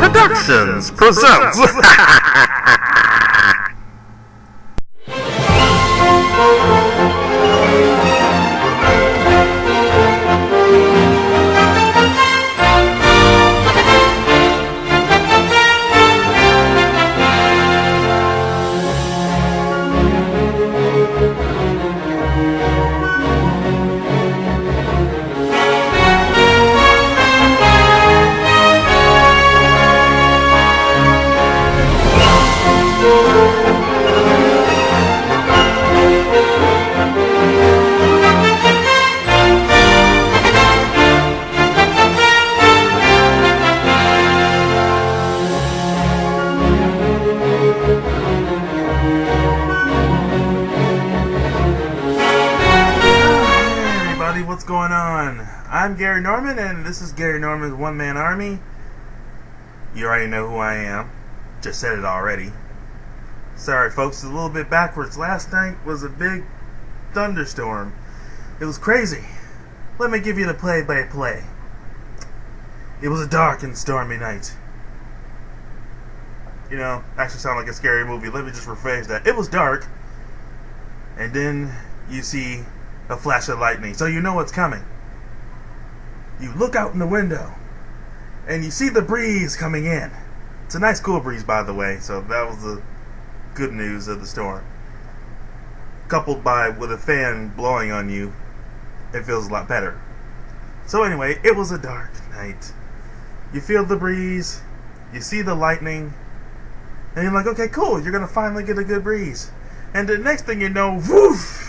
Productions presents. What's going on? I'm Gary Norman, and this is Gary Norman's One Man Army. You already know who I am. Just said it already. Sorry, folks, it's a little bit backwards. Last night was a big thunderstorm. It was crazy. Let me give you the play-by-play. It was a dark and stormy night. You know, actually sound like a scary movie. Let me just rephrase that. It was dark, and then you see a flash of lightning, so you know what's coming. You look out in the window, and you see the breeze coming in. It's a nice cool breeze, by the way, so that was the good news of the storm. Coupled with a fan blowing on you, it feels a lot better. So anyway, it was a dark night. You feel the breeze, you see the lightning, and you're like, okay, cool, you're gonna finally get a good breeze. And the next thing you know, woof!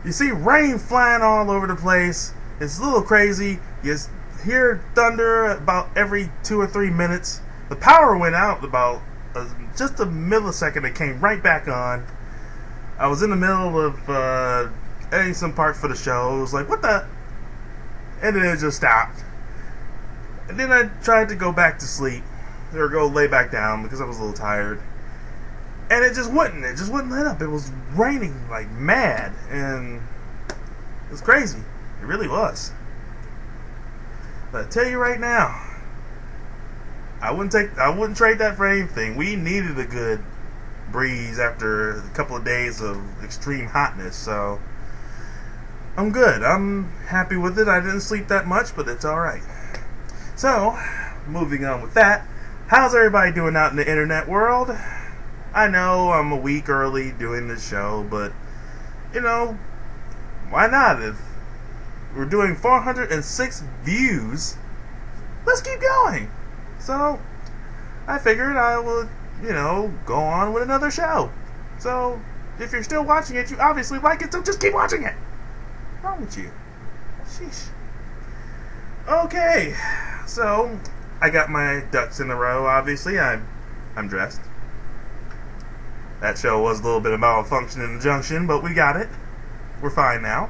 You see rain flying all over the place. It's a little crazy. You hear thunder about every 2 or 3 minutes. The power went out about just a millisecond. It came right back on. I was in the middle of editing some part for the show. It was like, what the? And then it just stopped. And then I tried to go back to sleep. Or go lay back down because I was a little tired. And it just wouldn't let up. It was raining like mad, and it was crazy. It really was. But I tell you right now, I wouldn't trade that for anything. We needed a good breeze after a couple of days of extreme hotness, so I'm good. I'm happy with it. I didn't sleep that much, but it's alright. So, moving on with that, how's everybody doing out in the internet world? I know I'm a week early doing this show, but, you know, why not? If we're doing 406 views, let's keep going. So, I figured I would, go on with another show. So, if you're still watching it, you obviously like it, so just keep watching it. What's wrong with you? Sheesh. Okay, so, I got my ducks in a row, obviously. I'm dressed. That show was a little bit of malfunction in the junction, but we got it. We're fine now.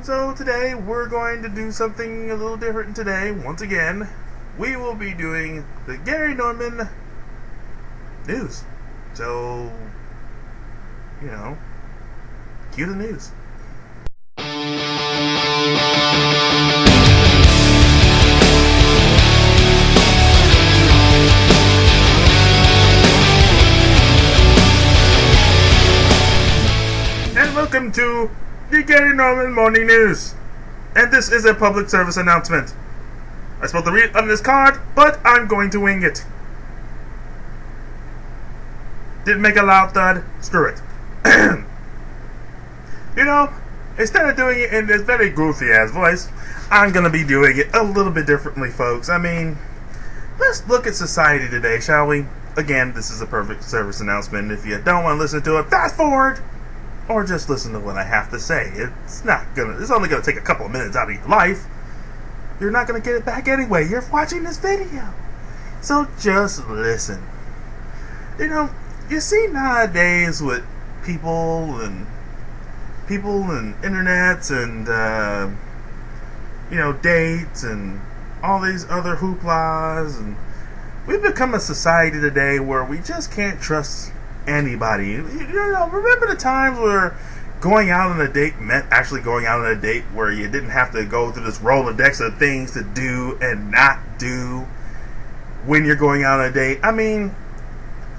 So today we're going to do something a little different today. Once again, we will be doing the Gary Norman news. So, cue the news. Welcome to the Gary Norman Morning News. And this is a public service announcement. I'm supposed to read it on this card, but I'm going to wing it. Didn't make a loud thud. Screw it. Instead of doing it in this very goofy ass voice, I'm going to be doing it a little bit differently, folks. I mean, let's look at society today, shall we? Again, this is a public service announcement. If you don't want to listen to it, fast forward. Or just listen to what I have to say. It's only gonna take a couple of minutes out of your life. You're not gonna get it back anyway. You're watching this video. So just listen. You see nowadays with people and internets and dates and all these other hooplas, and we've become a society today where we just can't trust anybody. Remember the times where going out on a date meant actually going out on a date, where you didn't have to go through this Rolodex of things to do and not do, when you're going out on a date. I mean,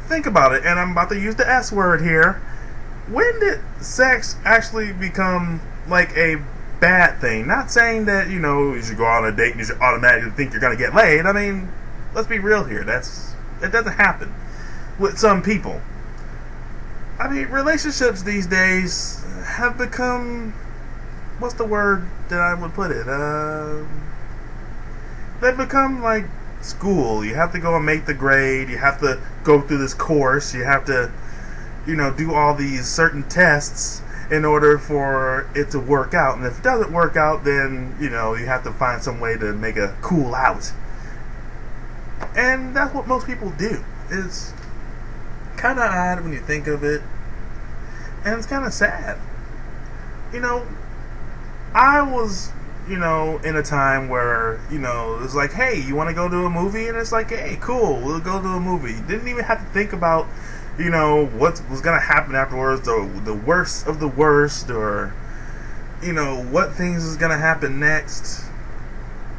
think about it, and I'm about to use the S word here. When did sex actually become like a bad thing? Not saying that, you know, you should go out on a date and you should automatically think you're going to get laid. I mean, let's be real here. It doesn't happen with some people. I mean, relationships these days have become, what's the word that I would put it? They've become like school. You have to go and make the grade. You have to go through this course. You have to, you know, do all these certain tests in order for it to work out. And if it doesn't work out, then, you know, you have to find some way to make a cool out. And that's what most people do. It's kind of odd when you think of it. And it's kind of sad. You know, I was, you know, in a time where, you know, it was like, hey, you want to go to a movie? And it's like, hey, cool, we'll go to a movie. Didn't even have to think about, you know, what was going to happen afterwards, or the worst of the worst, or, you know, what things is going to happen next.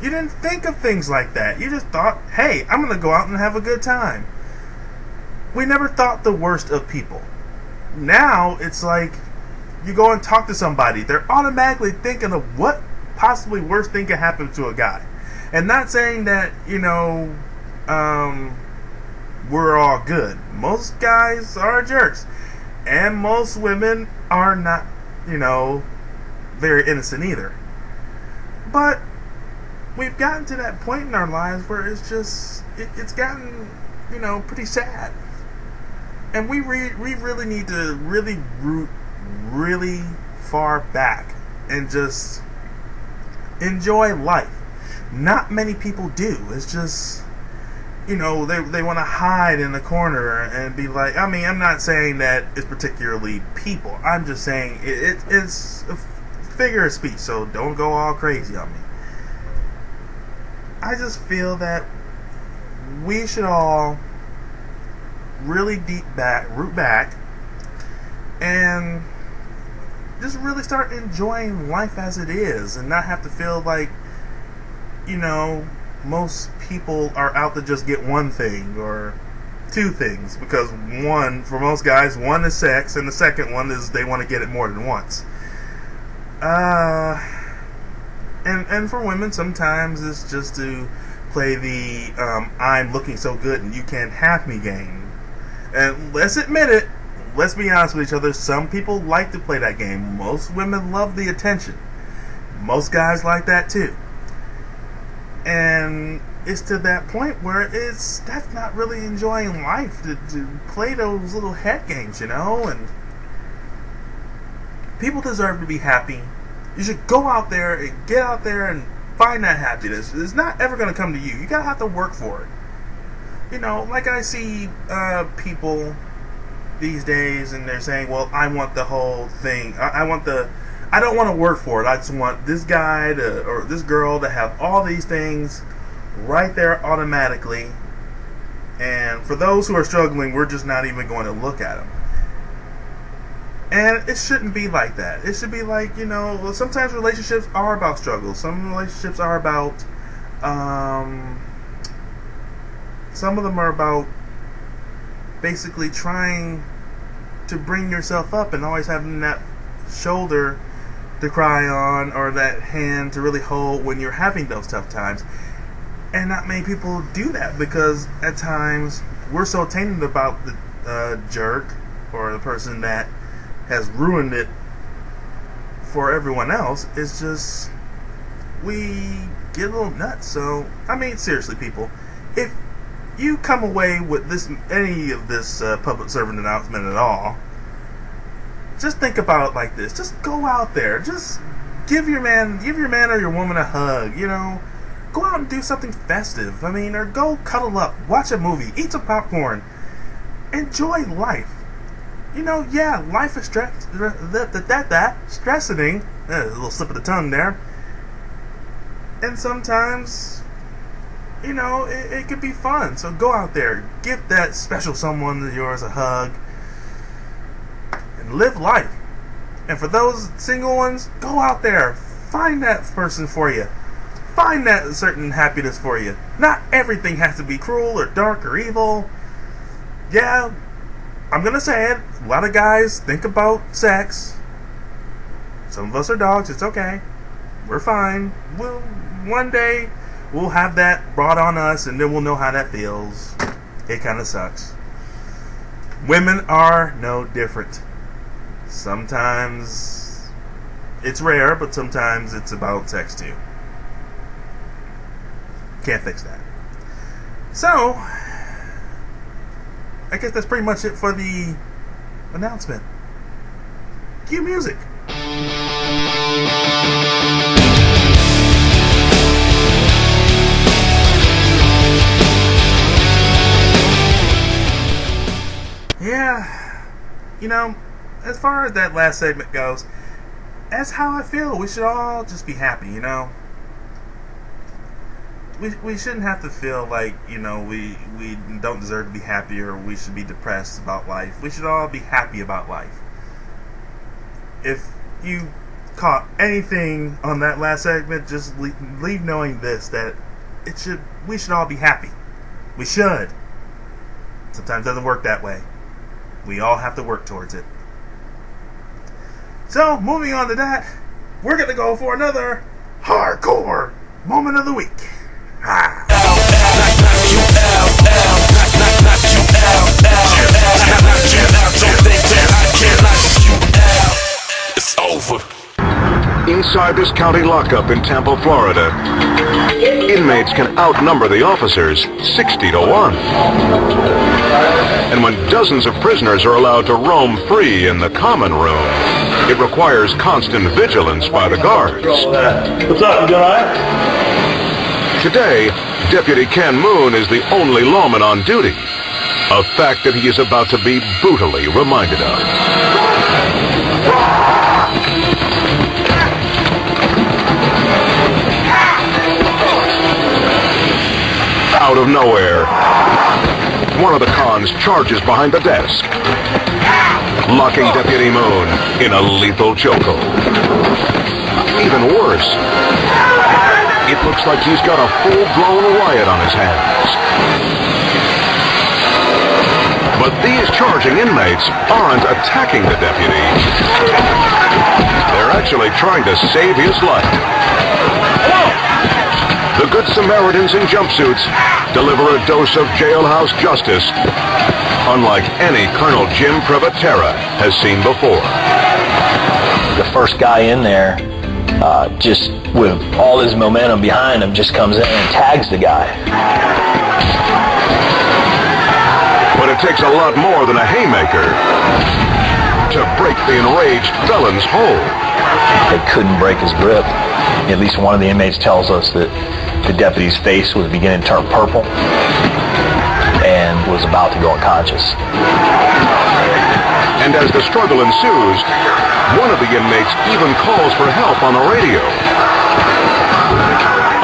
You didn't think of things like that. You just thought, hey, I'm going to go out and have a good time. We never thought the worst of people. Now, it's like, you go and talk to somebody, they're automatically thinking of what possibly worst thing could happen to a guy. And not saying that, you know, we're all good. Most guys are jerks. And most women are not, you know, very innocent either. But we've gotten to that point in our lives where it's just, it's gotten, you know, pretty sad. And we really need to really root really far back and just enjoy life. Not many people do. It's just, you know, they want to hide in the corner and be like, I mean, I'm not saying that it's particularly people. I'm just saying it's a figure of speech, so don't go all crazy on me. I just feel that we should all really root back, and just really start enjoying life as it is, and not have to feel like, you know, most people are out to just get one thing or two things, because one, for most guys, one is sex, and the second one is they want to get it more than once. And for women, sometimes it's just to play the I'm looking so good and you can't have me game. And let's admit it, let's be honest with each other, some people like to play that game. Most women love the attention. Most guys like that too. And it's to that point where that's not really enjoying life, to play those little head games, you know. And people deserve to be happy. You should go out there and get out there and find that happiness. It's not ever going to come to you. You gotta have to work for it. You know, like I see people these days, and they're saying, well, I want the whole thing. I don't want to work for it. I just want this guy or this girl to have all these things right there automatically. And for those who are struggling, we're just not even going to look at them. And it shouldn't be like that. It should be like, you know, sometimes relationships are about struggle. Some relationships are about, some of them are about basically trying to bring yourself up and always having that shoulder to cry on, or that hand to really hold when you're having those tough times. And not many people do that, because at times we're so tainted about the jerk or the person that has ruined it for everyone else. It's just, we get a little nuts. So, I mean, seriously, people, if you come away with any of this public servant announcement at all, just think about it like this. Just go out there. Just give your man or your woman a hug. You know, go out and do something festive. I mean, or go cuddle up, watch a movie, eat some popcorn, enjoy life. You know, yeah, life is stressing. A little slip of the tongue there. And sometimes, you know, it could be fun. So go out there, give that special someone of yours a hug, and live life. And for those single ones, go out there, find that person for you. find that certain happiness for you. Not everything has to be cruel or dark or evil. Yeah, I'm gonna say it. A lot of guys think about sex. Some of us are dogs. It's okay. We're fine. One day we'll have that brought on us, and then we'll know how that feels. It kind of sucks. Women are no different. Sometimes it's rare, but sometimes it's about sex too. Can't fix that. So, I guess that's pretty much it for the announcement. Cue music. Yeah, you know, as far as that last segment goes, that's how I feel. We should all just be happy, you know. We shouldn't have to feel like, you know, we don't deserve to be happy, or we should be depressed about life. We should all be happy about life. If you caught anything on that last segment, just leave knowing this, that we should all be happy. We should. Sometimes it doesn't work that way. We all have to work towards it. So, moving on to that, we're going to go for another hardcore moment of the week. It's over. Inside this county lockup in Tampa, Florida, inmates can outnumber the officers 60-1. And when dozens of prisoners are allowed to roam free in the common room, it requires constant vigilance by the guards. What's up, you doing all right? Today, Deputy Ken Moon is the only lawman on duty, a fact that he is about to be brutally reminded of. Out of nowhere, one of the cons charges behind the desk, locking Deputy Moon in a lethal chokehold. Even worse, it looks like he's got a full-blown riot on his hands. But these charging inmates aren't attacking the deputy. They're actually trying to save his life. The Good Samaritans in jumpsuits deliver a dose of jailhouse justice unlike any Colonel Jim Privatera has seen before. The first guy in there, just with all his momentum behind him, just comes in and tags the guy. But it takes a lot more than a haymaker to break the enraged felon's hold. They couldn't break his grip. At least one of the inmates tells us that the deputy's face was beginning to turn purple and was about to go unconscious. And as the struggle ensues, one of the inmates even calls for help on the radio.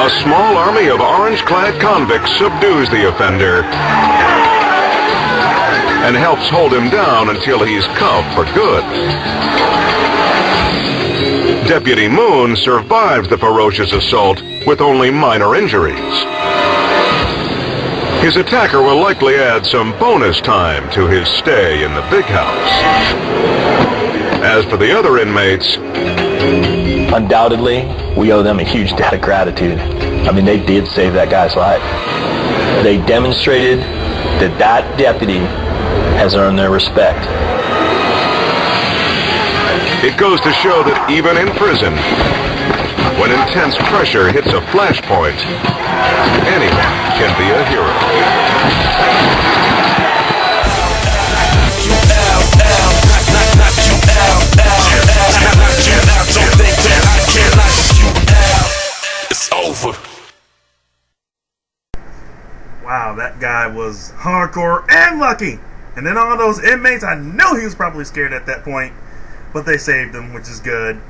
A small army of orange-clad convicts subdues the offender and helps hold him down until he's cuffed for good. Deputy Moon survives the ferocious assault with only minor injuries. His attacker will likely add some bonus time to his stay in the big house. As for the other inmates, undoubtedly, we owe them a huge debt of gratitude. I mean, they did save that guy's life. They demonstrated that that deputy has earned their respect. It goes to show that even in prison, when intense pressure hits a flashpoint, anyone can be a hero. It's over. Wow, that guy was hardcore and lucky. And then all those inmates, I know he was probably scared at that point, but they saved him, which is good.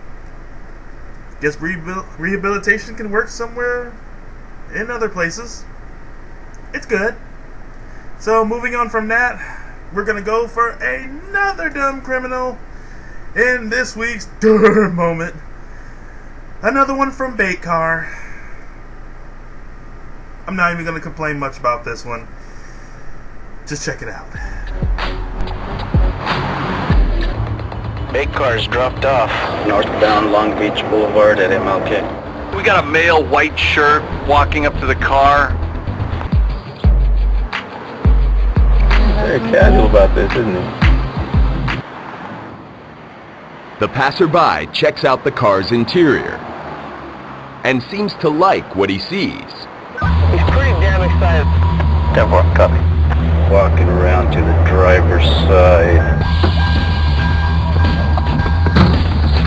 Guess rehabilitation can work somewhere in other places. It's good. So moving on from that, we're going to go for another dumb criminal in this week's dumb moment. Another one from Bait Car. I'm not even going to complain much about this one. Just check it out. Eight cars dropped off northbound Long Beach Boulevard at MLK. We got a male white shirt walking up to the car. Very casual about this, isn't he? The passerby checks out the car's interior and seems to like what he sees. He's pretty damn excited. 10-4, copy. Walking around to the driver's side.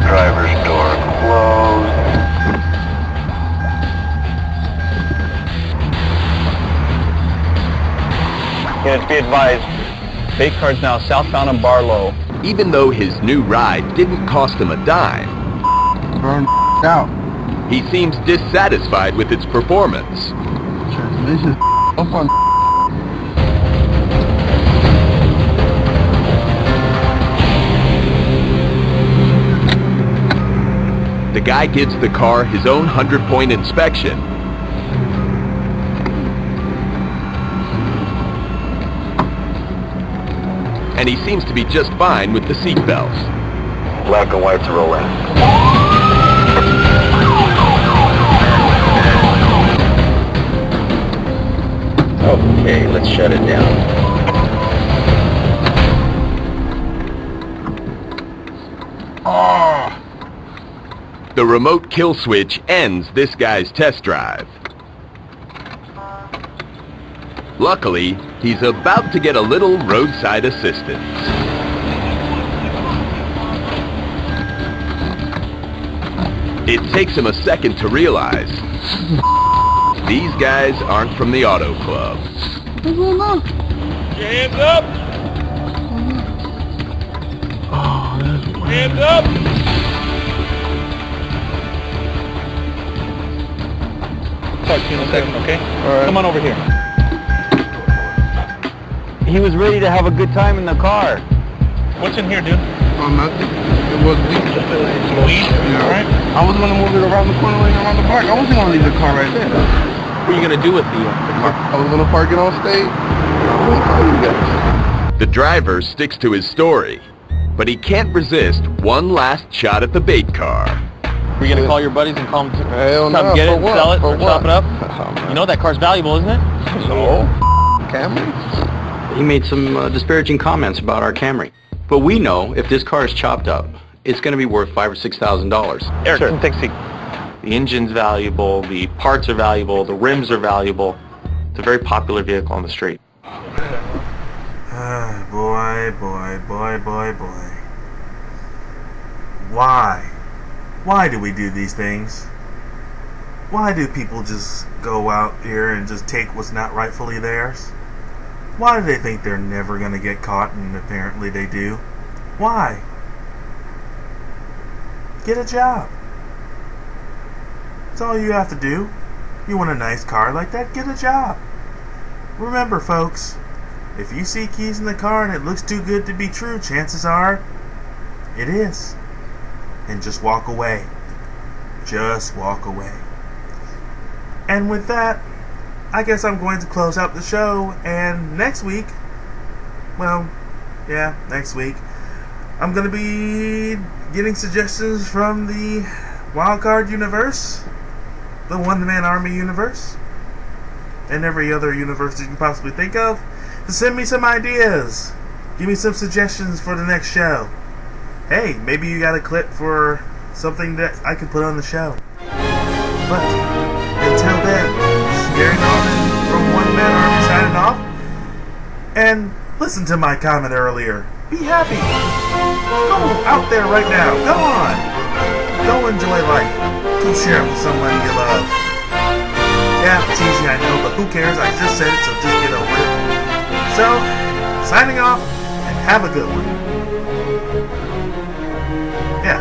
Driver's door closed. Units be advised. Bait car's now southbound on Barlow. Even though his new ride didn't cost him a dime, Burn out. he seems dissatisfied with its performance. Transmission up on. The guy gives the car his own 100-point inspection. And he seems to be just fine with the seatbelt. Black and white's rolling. Okay, let's shut it down. The remote kill switch ends this guy's test drive. Luckily, he's about to get a little roadside assistance. It takes him a second to realize these guys aren't from the auto club. What's going on? Hands up! Oh, that's Hands up! Talk to you in a second, okay? all right. Come on over here. He was ready to have a good time in the car. What's in here, dude? Oh, nothing. It was weak. Weed? Yeah. All right. I was gonna move it around the corner and around the park. I wasn't gonna leave the car right there. What are you gonna do with the car? I was gonna park it on stage. I was calling you guys. The driver sticks to his story, but he can't resist one last shot at the bait car. Were you gonna call your buddies and call them to Hell come no, get it for and what? sell it For or chop what? it up? Oh, man. You know that car's valuable, isn't it? No. Camry? He made some disparaging comments about our Camry. But we know if this car is chopped up, it's going to be worth $5,000 or $6,000. Eric, come take a seat. The engine's valuable, the parts are valuable, the rims are valuable. It's a very popular vehicle on the street. Boy, boy, boy, boy, boy. Why? Why do we do these things? Why do people just go out here and just take what's not rightfully theirs? Why do they think they're never going to get caught, and apparently they do? Why? Get a job. That's all you have to do. You want a nice car like that? Get a job. Remember, folks, if you see keys in the car and it looks too good to be true, chances are it is. And just walk away. Just walk away. And with that, I guess I'm going to close out the show, and next week, next week, I'm going to be getting suggestions from the Wildcard universe, the One-Man Army universe, and every other universe you can possibly think of, to send me some ideas. Give me some suggestions for the next show. Hey, maybe you got a clip for something that I could put on the show. But until then, this is Gary Norman from One Man Army signing off. And listen to my comment earlier. Be happy. Go out there right now. Go on. Go enjoy life. Go share it with somebody you love. Yeah, cheesy, I know, but who cares? I just said it, so just get over it. So, signing off, and have a good one. Yeah.